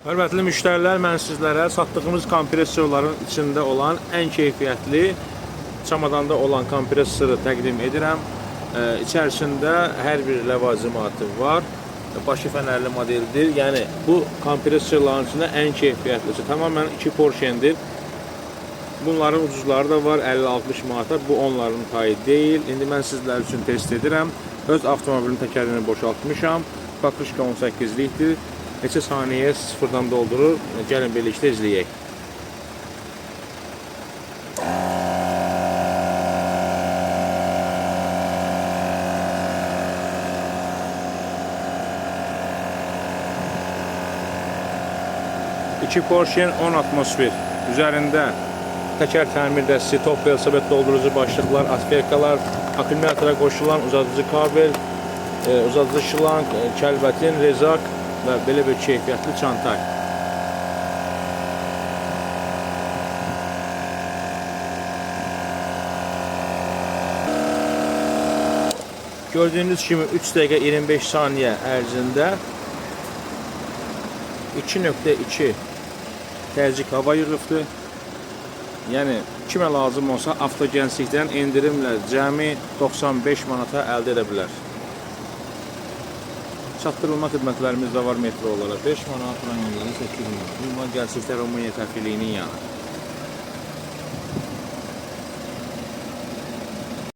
Hörmətli müştərilər, mən sizlərə satdığımız kompresorların içində olan ən keyfiyyətli çamadanda olan kompresoru təqdim edirəm. İçərisində hər bir ləvazimatı var. Başı fənərli modeldir. Yəni bu kompresorların içində ən keyfiyyətlisi tamamilə 2 Porschendir. Bunların ucuzları da var 50-60 manata. Bu onların payı deyil. İndi mən sizlər üçün test edirəm. Öz avtomobilin təkərini boşaltmışam. Pakrışka 18-likdir. Neçə saniyə sıfırdan doldurur. Gəlin birlikdə izləyək. İki Porschen 10 atmosfer. Üzərində təkər təmir dəstəsi, top velosiped doldurucu başlıqlar, asperkalar, akkumulyatora qoşulan uzadıcı kabel, uzadıcı şlanq, kəlbətin, rezak və belə bir keyfiyyətli çantay. Gördüyünüz kimi 3 dəqiqə 25 saniyə ərzində 2.2 təzyiq hava yığıbdır. Yəni kimə lazım olsa avtogənclikdən endirimlə cəmi 95 manata əldə edə bilər. Çatdırılma xidmətlərimiz də var metro olaraq. 5 manat, rayon yolu 8 manat. Ünvan gəlsikdə Rumıniya təfiliyinin yanı.